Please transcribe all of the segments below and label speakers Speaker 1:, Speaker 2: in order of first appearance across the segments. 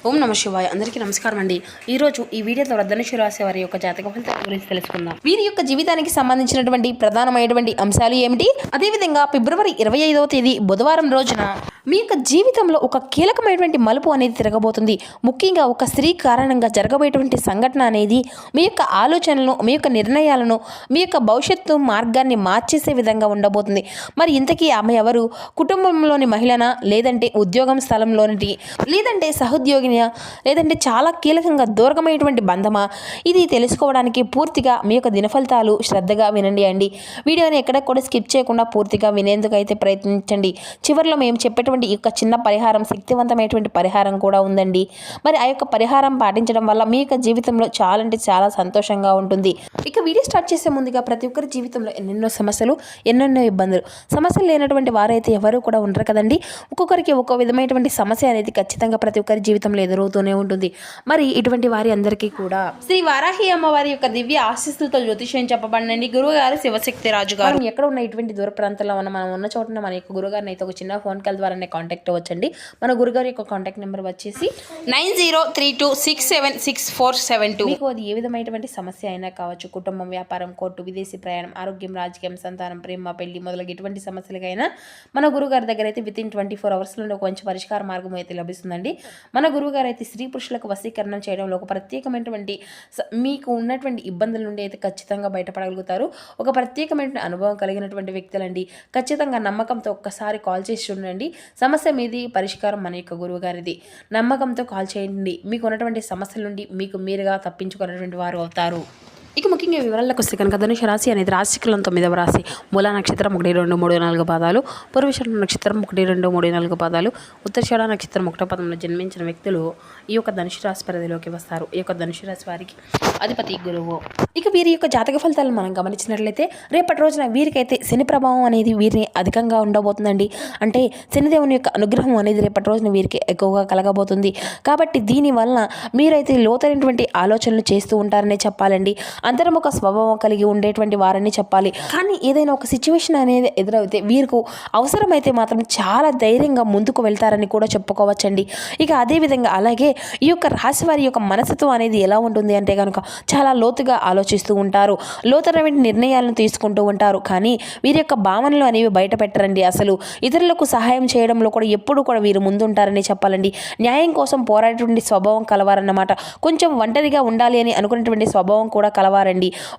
Speaker 1: ఓం నమ శివాయ. అందరికీ నమస్కారం అండి. ఈరోజు ఈ వీడియో ద్వారా ధనుసు రాశి వారి యొక్క జాతక ఫలితాల గురించి తెలుసుకుందాం. వీరి యొక్క జీవితానికి సంబంధించినటువంటి ప్రధానమైనటువంటి అంశాలు ఏమిటి, అదేవిధంగా ఫిబ్రవరి 25వ తేదీ బుధవారం రోజున మీ యొక్క జీవితంలో ఒక కీలకమైనటువంటి మలుపు అనేది తిరగబోతుంది. ముఖ్యంగా ఒక స్త్రీ కారణంగా జరగబోయేటువంటి సంఘటన అనేది మీ యొక్క ఆలోచనలను, మీ యొక్క నిర్ణయాలను, మీ యొక్క భవిష్యత్తు మార్గాన్ని మార్చేసే విధంగా ఉండబోతుంది. మరి ఇంతకీ ఆమె ఎవరు? కుటుంబంలోని మహిళనా, లేదంటే ఉద్యోగం స్థలంలోని, లేదంటే సహోద్యోగిని, లేదంటే చాలా కీలకంగా దూరమైనటువంటి బంధమా? ఇది తెలుసుకోవడానికి పూర్తిగా మీ యొక్క దినఫలితాలు శ్రద్ధగా వినండి అండి. వీడియోని ఎక్కడ కూడా స్కిప్ చేయకుండా పూర్తిగా వినేందుకు అయితే ప్రయత్నించండి. చివరిలో మేము చెప్పేటువంటి ఈ యొక్క చిన్న పరిహారం, శక్తివంతమైనటువంటి పరిహారం కూడా ఉందండి. మరి ఆ యొక్క పరిహారం పాటించడం వల్ల మీ యొక్క జీవితంలో చాలా అంటే చాలా సంతోషంగా ఉంటుంది. ఇక వీడియో స్టార్ట్ చేసే ముందుగా ప్రతి ఒక్కరి జీవితంలో ఎన్నెన్నో సమస్యలు, ఎన్నెన్నో ఇబ్బందులు. సమస్యలు లేనటువంటి వారైతే ఎవరు కూడా ఉండరు కదండి. ఒక్కొక్కరికి ఒక్కో విధమైనటువంటి సమస్య అనేది ఖచ్చితంగా ప్రతి ఒక్కరి జీవితంలో ఎదురవుతూనే ఉంటుంది. మరి ఇటువంటి వారి అందరికీ కూడా శ్రీ వారాహి అమ్మవారి యొక్క దివ్య ఆశీస్సులతో జ్యోతిష్యం చెప్పబడినండి. గురువు గారు శివశక్తి రాజు గారు. ఎక్కడ ఉన్న ఇటువంటి దూర ప్రాంతాల్లో మనం ఉన్న చోట మన యొక్క గురుగారిని అయితే ఒక చిన్న ఫోన్ కాల్ ద్వారానే కాంటాక్ట్ అవ్వచ్చండి. మన గురుగారి యొక్క కాంటాక్ట్ నెంబర్ వచ్చేసి 9032676472. మీకు అది ఏ విధమైనటువంటి సమస్య అయినా కావచ్చు, కుటుంబం, వ్యాపారం, కోర్టు, విదేశీ ప్రయాణం, ఆరోగ్యం, రాజకీయం, సంతానం, ప్రేమ, పెళ్లి మొదలగు ఎటువంటి సమస్యలకైనా మన గురుగారి దగ్గర అయితే వితిన్ 24 hours లో ఒక మంచి పరిష్కార మార్గం అయితే లభిస్తుందండి. మన గురువుగారు అయితే స్త్రీ పురుషులకు వశీకరణం చేయడంలో ఒక ప్రత్యేకమైనటువంటి మీకు ఉన్నటువంటి ఇబ్బందుల నుండి అయితే ఖచ్చితంగా బయటపడగలుగుతారు. ఒక ప్రత్యేకమైన అనుభవం కలిగినటువంటి వ్యక్తులండి. ఖచ్చితంగా నమ్మకంతో ఒక్కసారి కాల్ చేసి చూడండి. సమస్య మీది, పరిష్కారం మన యొక్క గురువు గారిది. నమ్మకంతో కాల్ చేయండి. మీకు ఉన్నటువంటి సమస్యల నుండి మీకు మీరుగా తప్పించుకున్నటువంటి వారు అవుతారు. ఇక ముఖ్యంగా వివరాలకు వస్తే కనుక ధనుసు రాశి అనేది రాశికులం 9వ రాశి. మూలా నక్షత్రం 1, 2, 3, 4 పాదాలు, పూర్వషాఢ నక్షత్రం 1, 2, 3, 4 పాదాలు, ఉత్తరాషాఢ నక్షత్రం 1వ పాదంలో జన్మించిన వ్యక్తులు ఈ యొక్క ధనుసు రాశి పరిధిలోకి వస్తారు. ఈ యొక్క ధనుసు రాశి వారికి అధిపతి గురువు. ఇక వీరి యొక్క జాతక ఫలితాలను మనం గమనించినట్లయితే రేపటి రోజున వీరికైతే శని ప్రభావం అనేది వీరిని అధికంగా ఉండబోతుందండి. అంటే శనిదేవుని యొక్క అనుగ్రహం అనేది రేపటి రోజున వీరికి ఎక్కువగా కలగబోతుంది. కాబట్టి దీనివల్ల మీరైతే లోతైనటువంటి ఆలోచనలు చేస్తూ ఉంటారనే చెప్పాలండి. అంతర్ముఖ స్వభావం కలిగి ఉండేటువంటి వారని చెప్పాలి. కానీ ఏదైనా ఒక సిచ్యువేషన్ అనేది ఎదురైతే వీరికి అవసరమైతే మాత్రం చాలా ధైర్యంగా ముందుకు వెళ్తారని కూడా చెప్పుకోవచ్చండి. ఇక అదేవిధంగా అలాగే ఈ యొక్క రాశి వారి యొక్క మనస్తత్వం అనేది ఎలా ఉంటుంది అంటే కనుక చాలా లోతుగా ఆలోచిస్తూ ఉంటారు, లోతైన నిర్ణయాలను తీసుకుంటూ ఉంటారు. కానీ వీరి యొక్క భావనలు అనేవి బయట పెట్టరండి. అసలు ఇతరులకు సహాయం చేయడంలో కూడా ఎప్పుడు కూడా వీరు ముందుంటారని చెప్పాలండి. న్యాయం కోసం పోరాడేటువంటి స్వభావం కలవారన్నమాట. కొంచెం ఒంటరిగా ఉండాలి అని అనుకున్నటువంటి స్వభావం కూడా కలవారండి.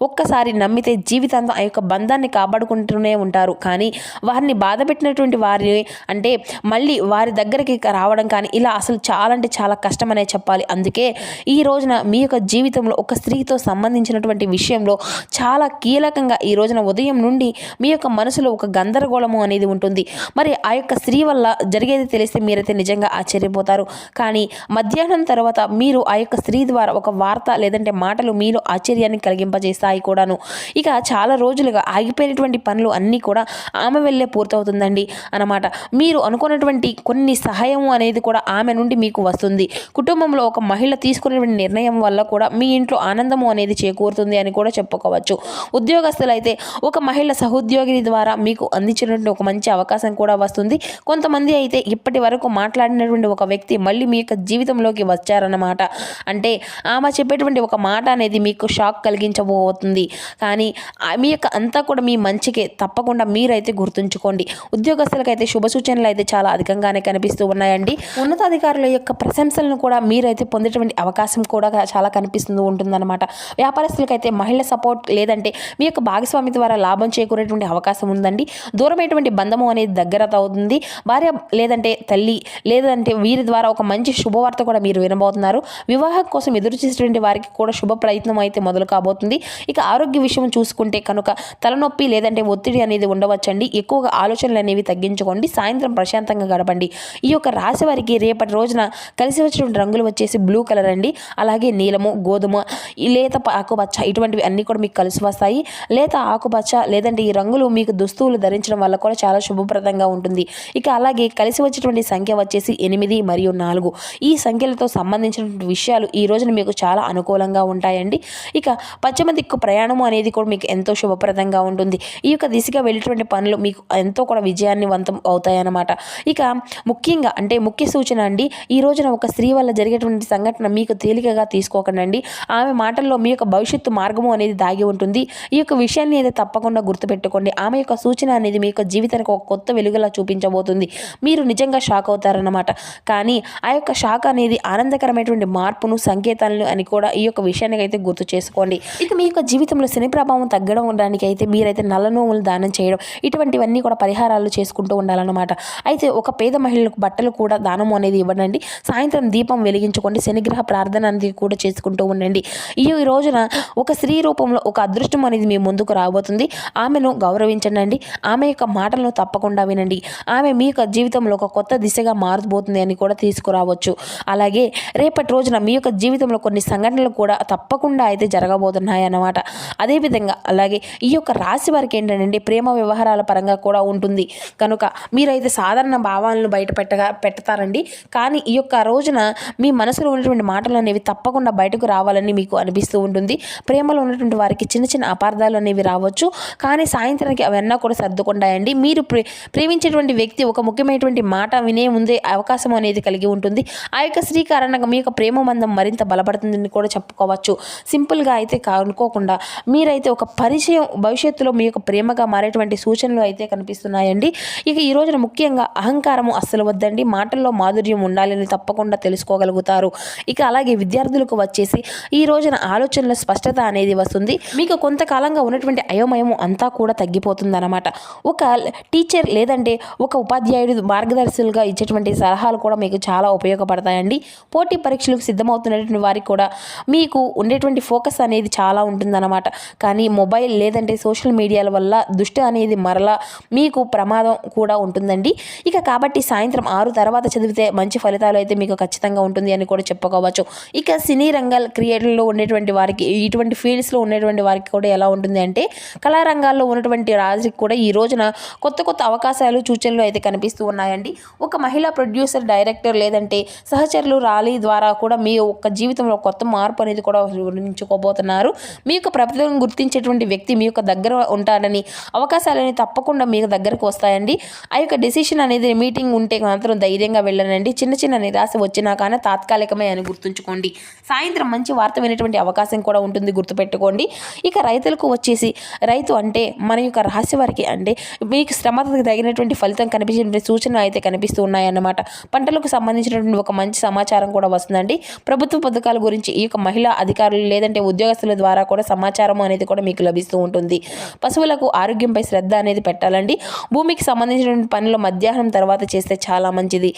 Speaker 1: ఒక్కసారి నమ్మితే జీవితాంతం ఆ యొక్క బంధాన్ని కాపాడుకుంటూనే ఉంటారు. కానీ వారిని బాధ పెట్టినటువంటి వారిని అంటే మళ్ళీ వారి దగ్గరికి రావడం కానీ ఇలా అసలు చాలా అంటే చాలా కష్టమనే చెప్పాలి. అందుకే ఈ రోజున మీ యొక్క జీవితంలో ఒక స్త్రీతో సంబంధించినటువంటి విషయంలో చాలా కీలకంగా ఈ రోజున ఉదయం నుండి మీ యొక్క మనసులో ఒక గందరగోళము అనేది ఉంటుంది. మరి ఆ యొక్క స్త్రీ వల్ల జరిగేది తెలిస్తే మీరైతే నిజంగా ఆశ్చర్యపోతారు. కానీ మధ్యాహ్నం తర్వాత మీరు ఆ యొక్క స్త్రీ ద్వారా ఒక వార్త లేదంటే మాటలు మీరు ఆశ్చర్యాన్ని కలిగింపజేస్తాయి కూడాను. ఇక చాలా రోజులుగా ఆగిపోయినటువంటి పనులు అన్నీ కూడా ఆమె వెళ్ళే పూర్తవుతుందండి అన్నమాట. మీరు అనుకున్నటువంటి కొన్ని సహాయం అనేది కూడా ఆమె నుండి మీకు వస్తుంది. కుటుంబంలో ఒక మహిళ తీసుకునేటువంటి నిర్ణయం వల్ల కూడా మీ ఇంట్లో ఆనందము అనేది చేకూరుతుంది అని కూడా చెప్పుకోవచ్చు. ఉద్యోగస్తులైతే ఒక మహిళ సహోద్యోగి ద్వారా మీకు అందించినటువంటి ఒక మంచి అవకాశం కూడా వస్తుంది. కొంతమంది అయితే ఇప్పటి వరకు మాట్లాడినటువంటి ఒక వ్యక్తి మళ్ళీ మీ యొక్క జీవితంలోకి వచ్చారన్నమాట. అంటే ఆమె చెప్పేటువంటి ఒక మాట అనేది మీకు షాక్ కలిగించబోతుంది. కానీ మీ యొక్క అంతా కూడా మీ మంచికే, తప్పకుండా మీరైతే గుర్తుంచుకోండి. ఉద్యోగస్తులకైతే శుభ సూచనలు అయితే చాలా అధికంగానే కనిపిస్తూ ఉన్నాయండి. ఉన్నతాధికారుల యొక్క ప్రశంసలను కూడా మీరైతే పొందేటువంటి అవకాశం కూడా చాలా కనిపిస్తూ ఉంటుందన్నమాట. వ్యాపారస్తులకైతే మహిళ సపోర్ట్ లేదంటే మీ యొక్క భాగస్వామి ద్వారా లాభం చేకూరేటువంటి అవకాశం ఉందండి. దూరమైనటువంటి బంధము అనేది దగ్గర అవుతుంది. భార్య లేదంటే తల్లి లేదంటే వీరి ద్వారా ఒక మంచి శుభవార్త కూడా మీరు వినబోతున్నారు. వివాహం కోసం ఎదురు చేసేటువంటి వారికి కూడా శుభ ప్రయత్నం అయితే మొదలు కాబోతుంది. ఇక ఆరోగ్య విషయం చూసుకుంటే కనుక తలనొప్పి లేదంటే ఒత్తిడి అనేది ఉండవచ్చండి. ఎక్కువగా ఆలోచనలు అనేవి తగ్గించుకోండి. సాయంత్రం ప్రశాంతంగా గడపండి. ఈ యొక్క రాశి వారికి రేపటి రోజున కలిసి వచ్చిన రంగులు వచ్చేసి బ్లూ కలర్ అండి. అలాగే నీలము, గోధుమ, లేత ఆకుపచ్చ ఇటువంటివి అన్నీ కూడా మీకు కలిసి వస్తాయి. లేత ఆకుపచ్చ లేదంటే ఈ రంగులు మీకు దుస్తువులు ధరించడం వల్ల కూడా చాలా శుభప్రదంగా ఉంటుంది. ఇక అలాగే కలిసి వచ్చేటువంటి సంఖ్య వచ్చేసి 8 మరియు 4. ఈ సంఖ్యలతో సంబంధించినటువంటి విషయాలు ఈ రోజున మీకు చాలా అనుకూలంగా ఉంటాయండి. ఇక పశ్చిమ దిక్కు ప్రయాణము అనేది కూడా మీకు ఎంతో శుభప్రదంగా ఉంటుంది. ఈ యొక్క దిశగా వెళ్ళేటువంటి పనులు మీకు ఎంతో కూడా విజయాన్నివంతం అవుతాయన్నమాట. ఇక ముఖ్యంగా అంటే ముఖ్య సూచన అండి, ఈ రోజున ఒక స్త్రీ వల్ల జరిగేటువంటి సంఘటన మీకు తేలికగా తీసుకోకండి. ఆమె మాటల్లో మీ యొక్క భవిష్యత్తు మార్గము అనేది దాగి ఉంటుంది. ఈ యొక్క విషయాన్ని అయితే తప్పకుండా గుర్తుపెట్టుకోండి. ఆమె యొక్క సూచన అనేది మీ యొక్క జీవితానికి ఒక కొత్త వెలుగులా చూపించబోతుంది. మీరు నిజంగా షాక్ అవుతారన్నమాట. కానీ ఆ యొక్క షాక్ అనేది ఆనందకరమైనటువంటి మార్పును సంకేతాలను అని కూడా ఈ యొక్క విషయానికి అయితే గుర్తు చేసుకోండి. ఇక మీ యొక్క జీవితంలో శని ప్రభావం తగ్గడం ఉండడానికి అయితే మీరైతే నల్ల నోములు దానం చేయడం ఇటువంటివన్నీ కూడా పరిహారాలు చేసుకుంటూ ఉండాలన్నమాట. అయితే ఒక పేద మహిళలకు బట్టలు కూడా దానము అనేది ఇవ్వండి. సాయంత్రం దీపం వెలిగించుకోండి. శనిగ్రహ ప్రార్థన అనేది కూడా చేసుకుంటూ ఉండండి. ఈ రోజున ఒక స్త్రీ రూపంలో ఒక అదృష్టం అనేది మీ ముందుకు రాబోతుంది. ఆమెను గౌరవించండి. ఆమె యొక్క మాటలను తప్పకుండా వినండి. ఆమె మీ యొక్క జీవితంలో ఒక కొత్త దిశగా మారబోతుంది అని కూడా తీసుకురావచ్చు. అలాగే రేపటి రోజున మీ యొక్క జీవితంలో కొన్ని సంఘటనలు కూడా తప్పకుండా అయితే జరగబోతున్నాయి అన్నమాట. అదేవిధంగా అలాగే ఈ యొక్క రాశి వారికి ఏంటంటే ప్రేమ వ్యవహారాల పరంగా కూడా ఉంటుంది కనుక మీరైతే సాధారణ భావాలను పెడతారండి. కానీ ఈ యొక్క రోజున మీ మనసులో ఉన్నటువంటి మాటలు అనేవి తప్పకుండా బయటకు రావాలని మీకు అనిపిస్తూ ఉంటుంది. ప్రేమలో ఉన్నటువంటి వారికి చిన్న చిన్న అపార్థాలు అనేవి రావచ్చు. కానీ సాయంత్రానికి అవన్నీ కూడా సర్దుకుంటాయండి. మీరు ప్రేమించేటువంటి వ్యక్తి ఒక ముఖ్యమైనటువంటి మాట వినే ముందే అవకాశం అనేది కలిగి ఉంటుంది. ఆ యొక్క స్త్రీ కారణంగా మీ యొక్క ప్రేమ బంధం మరింత బలపడుతుందని కూడా చెప్పుకోవచ్చు. సింపుల్గా అయితే అనుకోకుండా మీరైతే ఒక పరిచయం భవిష్యత్తులో మీ యొక్క ప్రేమగా మారేటువంటి సూచనలు అయితే కనిపిస్తున్నాయండి. ఇక ఈ రోజున ముఖ్యంగా అహంకారము అస్సలు వద్దండి. మాటల్లో మాధుర్యం ఉండాలని తప్పకుండా తెలుసుకోగలుగుతారు. ఇక అలాగే విద్యార్థులకు వచ్చేసి ఈ రోజున ఆలోచనల స్పష్టత అనేది వస్తుంది. మీకు కొంతకాలంగా ఉన్నటువంటి అయోమయం అంతా కూడా తగ్గిపోతుంది అన్నమాట. ఒక టీచర్ లేదంటే ఒక ఉపాధ్యాయుడు మార్గదర్శులుగా ఇచ్చేటువంటి సలహాలు కూడా మీకు చాలా ఉపయోగపడతాయండి. పోటీ పరీక్షలకు సిద్ధమవుతున్నటువంటి వారికి కూడా మీకు ఉండేటువంటి ఫోకస్ అనేది చాలా ఉంటుందన్నమాట. కానీ మొబైల్ లేదంటే సోషల్ మీడియాల వల్ల దృష్టి అనేది మరలా మీకు ప్రమాదం కూడా ఉంటుందండి. ఇక కాబట్టి సాయంత్రం 6 తర్వాత చదివితే మంచి ఫలితాలు అయితే మీకు ఖచ్చితంగా ఉంటుంది అని కూడా చెప్పుకోవచ్చు. ఇక సినీ రంగాల క్రియేటర్లో ఉండేటువంటి వారికి ఇటువంటి ఫీల్డ్స్లో ఉండేటువంటి వారికి కూడా ఎలా ఉంటుంది అంటే కళారంగాల్లో ఉన్నటువంటి రాజుకి కూడా ఈ రోజున కొత్త కొత్త అవకాశాలు సూచనలు అయితే కనిపిస్తూ ఉన్నాయండి. ఒక మహిళా ప్రొడ్యూసర్ డైరెక్టర్ లేదంటే సహచరులు ర్యాలీ ద్వారా కూడా మీ యొక్క జీవితంలో కొత్త మార్పు అనేది కూడా నిర్మించుకోబోతున్నారు. మీ యొక్క ప్రతిభను గుర్తించేటువంటి వ్యక్తి మీ యొక్క దగ్గర ఉంటాడని అవకాశాలని తప్పకుండా మీకు దగ్గరకు వస్తాయండి. ఆ యొక్క డెసిషన్ అనేది మీటింగ్ ఉంటే మాత్రం ధైర్యంగా వెళ్ళనండి. చిన్న చిన్న నిరాశ వచ్చినా కానీ తాత్కాలికమే అని గుర్తుంచుకోండి. సాయంత్రం మంచి వార్త వినేటువంటి అవకాశం కూడా ఉంటుంది, గుర్తుపెట్టుకోండి. ఇక రైతులకు వచ్చేసి రైతు అంటే మన యొక్క రాశి వారికి అంటే మీకు శ్రమకు తగినటువంటి ఫలితం కనిపించేటువంటి సూచనలు అయితే కనిపిస్తూ ఉన్నాయన్నమాట. పంటలకు సంబంధించినటువంటి ఒక మంచి సమాచారం కూడా వస్తుందండి. ప్రభుత్వ పథకాల గురించి ఈ యొక్క మహిళా అధికారులు లేదంటే ఉద్యోగస్తుల ద్వారా కూడా సమాచారం అనేది కూడా మీకు లభిస్తూ ఉంటుంది. పశువులకు ఆరోగ్యంపై శ్రద్ధ అనేది పెట్టాలండి. భూమికి సంబంధించినటువంటి పనులు మధ్యాహ్నం తర్వాత చేస్తే చాలా మంచిది.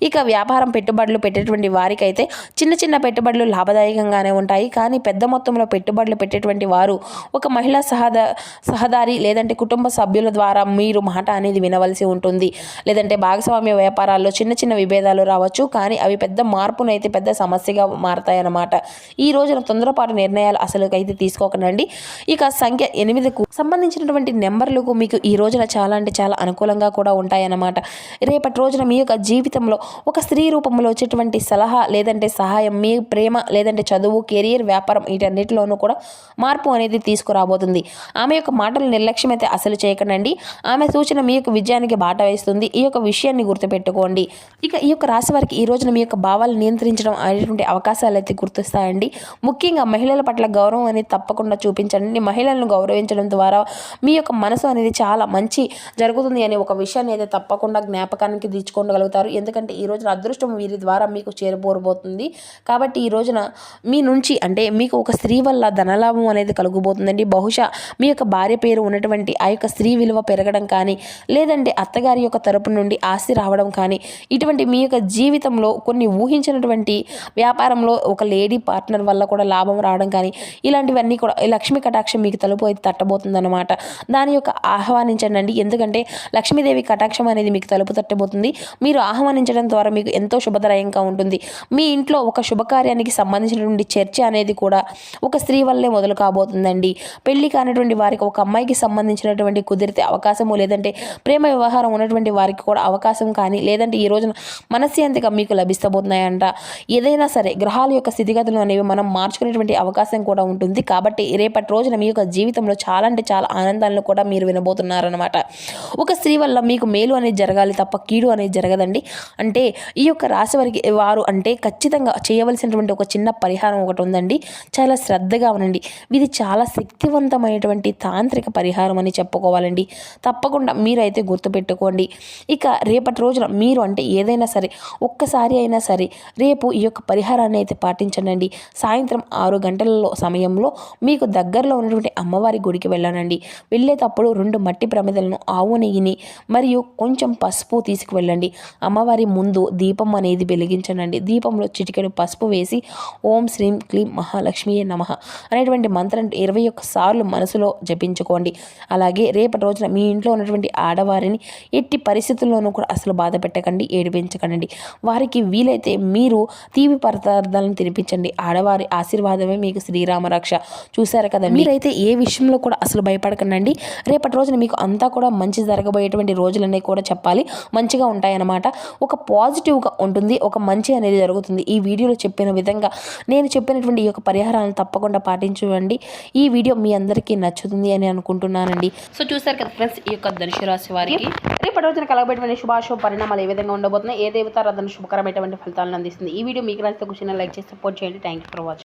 Speaker 1: ఇక వ్యాపారం పెట్టుబడులు పెట్టేటువంటి వారికైతే చిన్న చిన్న పెట్టుబడులు లాభదాయకంగానే ఉంటాయి. కానీ పెద్ద మొత్తంలో పెట్టుబడులు పెట్టేటువంటి వారు ఒక మహిళా సహదారి లేదంటే కుటుంబ సభ్యుల ద్వారా మీరు మాట అనేది వినవలసి ఉంటుంది. లేదంటే భాగస్వామ్య వ్యాపారాల్లో చిన్న చిన్న విభేదాలు రావచ్చు. కానీ అవి పెద్ద మార్పునైతే పెద్ద సమస్యగా మారతాయన్నమాట. ఈ రోజున తొందరపాటు నిర్ణయాలు అసలుకైతే తీసుకోకండి. ఇక సంఖ్య 8కు సంబంధించినటువంటి నెంబర్లకు మీకు ఈ రోజున చాలా అంటే చాలా అనుకూలంగా కూడా ఉంటాయన్నమాట. రేపటి రోజున మీ యొక్క జీవితంలో ఒక స్త్రీ రూపంలో వచ్చేటువంటి సలహా లేదంటే సహాయం మీ ప్రేమ లేదంటే చదువు కెరియర్ వ్యాపారం వీటన్నిటిలోనూ కూడా మార్పు అనేది తీసుకురాబోతుంది. ఆమె యొక్క మాటలు నిర్లక్ష్యం అయితే అసలు చేయకండి. ఆమె సూచన మీ యొక్క విజయానికి బాట వేస్తుంది. ఈ యొక్క విషయాన్ని గుర్తుపెట్టుకోండి. ఇక ఈ యొక్క రాశి వారికి ఈ రోజున మీ యొక్క భావాలు నియంత్రించడం అనేటువంటి అవకాశాలు అయితే గుర్తిస్తాయండి. ముఖ్యంగా మహిళల పట్ల గౌరవం అనేది తప్పకుండా చూపించండి. మహిళలను గౌరవించడం ద్వారా మీ యొక్క మనసు అనేది చాలా మంచి జరుగుతుంది అనే ఒక విషయాన్ని అయితే తప్పకుండా జ్ఞాపకానికి తెచ్చుకోగలుగుతారు. ఎందుకంటే ఈ రోజున అదృష్టం వీరి ద్వారా మీకు చేరబోరబోతుంది. కాబట్టి ఈ రోజున మీ నుంచి అంటే మీకు ఒక స్త్రీ వల్ల ధనలాభం అనేది కలుగుబోతుందండి. బహుశా మీ యొక్క భార్య పేరు ఉన్నటువంటి ఆ యొక్క స్త్రీ విలువ పెరగడం కానీ లేదంటే అత్తగారి యొక్క తరపు నుండి ఆస్తి రావడం కానీ ఇటువంటి మీ యొక్క జీవితంలో కొన్ని ఊహించినటువంటి వ్యాపారంలో ఒక లేడీ పార్ట్నర్ వల్ల కూడా లాభం రావడం కానీ ఇలాంటివన్నీ కూడా లక్ష్మీ కటాక్షం మీకు తలుపు అయితే తట్టబోతుందన్నమాట. దాని యొక్క ఆహ్వానించండి. ఎందుకంటే లక్ష్మీదేవి కటాక్షం అనేది మీకు తలుపు తట్టబోతుంది. మీరు ఆహ్వానించడం ద్వారా మీకు ఎంతో శుభదాయకంగా ఉంటుంది. మీ ఇంట్లో ఒక శుభకార్యానికి సంబంధించినటువంటి చర్చ అనేది కూడా ఒక స్త్రీ వల్లే మొదలు కాబోతుందండి. పెళ్లి కానిటువంటి వారికి ఒక అమ్మాయికి సంబంధించినటువంటి కుదిరితే అవకాశము లేదంటే ప్రేమ వ్యవహారం ఉన్నటువంటి వారికి కూడా అవకాశం కానీ లేదంటే ఈ రోజున మనశ్శాంతిగా మీకు లభిస్తబోతున్నాయంట. ఏదైనా సరే గ్రహాల యొక్క స్థితిగతులు అనేవి మనం మార్చుకునేటువంటి అవకాశం కూడా కూడా ఉంటుంది. కాబట్టి రేపటి రోజున మీ యొక్క జీవితంలో చాలా అంటే చాలా ఆనందాలను కూడా మీరు వినబోతున్నారనమాట. ఒక స్త్రీ వల్ల మీకు మేలు అనేది జరగాలి తప్ప కీడు అనేది జరగదండి. అంటే ఈ యొక్క రాశి వారు అంటే ఖచ్చితంగా చేయవలసినటువంటి ఒక చిన్న పరిహారం ఒకటి ఉందండి. చాలా శ్రద్ధగా ఉండండి. ఇది చాలా శక్తివంతమైనటువంటి తాంత్రిక పరిహారం అని చెప్పుకోవాలండి. తప్పకుండా మీరైతే గుర్తుపెట్టుకోండి. ఇక రేపటి రోజున మీరు అంటే ఏదైనా సరే ఒక్కసారి అయినా సరే రేపు ఈ యొక్క పరిహారాన్ని అయితే పాటించండి. సాయంత్రం 6 గంటలలో సమయంలో మీకు దగ్గరలో ఉన్నటువంటి అమ్మవారి గుడికి వెళ్ళానండి. వెళ్ళేటప్పుడు 2 మట్టి ప్రమిదలను, ఆవు నెయ్యిని మరియు కొంచెం పసుపు తీసుకువెళ్ళండి. అమ్మవారి ముందు దీపం అనేది వెలిగించనండి. దీపంలో చిటికెడు పసుపు వేసి ఓం శ్రీం క్లీం మహాలక్ష్మియే నమః అనేటువంటి మంత్రం 21 సార్లు మనసులో జపించుకోండి. అలాగే రేపటి రోజున మీ ఇంట్లో ఉన్నటువంటి ఆడవారిని ఎట్టి పరిస్థితుల్లోనూ కూడా అసలు బాధ పెట్టకండి, ఏడిపించకండి. వారికి వీలైతే మీరు తీపి పదార్థాలను తినిపించండి. ఆడవారి ఆశీర్వాదమే మీకు శ్రీరామ రక్ష. చూశారు కదా, మీరైతే ఏ విషయంలో కూడా అసలు భయపడకండి. రేపటి రోజున మీకు అంతా కూడా మంచి జరగబోయేటువంటి రోజులనే కూడా చెప్పాలి. మంచిగా ఉంటాయన్నమాట. ఒక పాజిటివ్గా ఉంటుంది, ఒక మంచి అనేది జరుగుతుంది. ఈ వీడియోలో చెప్పిన విధంగా నేను చెప్పినటువంటి ఈ యొక్క పరిహారాలను తప్పకుండా పాటించండి. ఈ వీడియో మీ అందరికీ నచ్చుతుంది అని అనుకుంటున్నానండి. సో చూశారు కదా ఫ్రెండ్స్, ఈ యొక్క ధనుసు రాశి వారికి రేపటి రోజున కలగబెట్టిన శుభాశుభ పరిణామాలు ఏ విధంగా ఉండబోతున్నాయి, ఏ దేవతారాధన శుభకరమైనటువంటి ఫలితాలను అందిస్తుంది. ఈ వీడియో మీకు నచ్చితే లైక్ చేసి సపోర్ట్ చేయండి. Thank you for watching.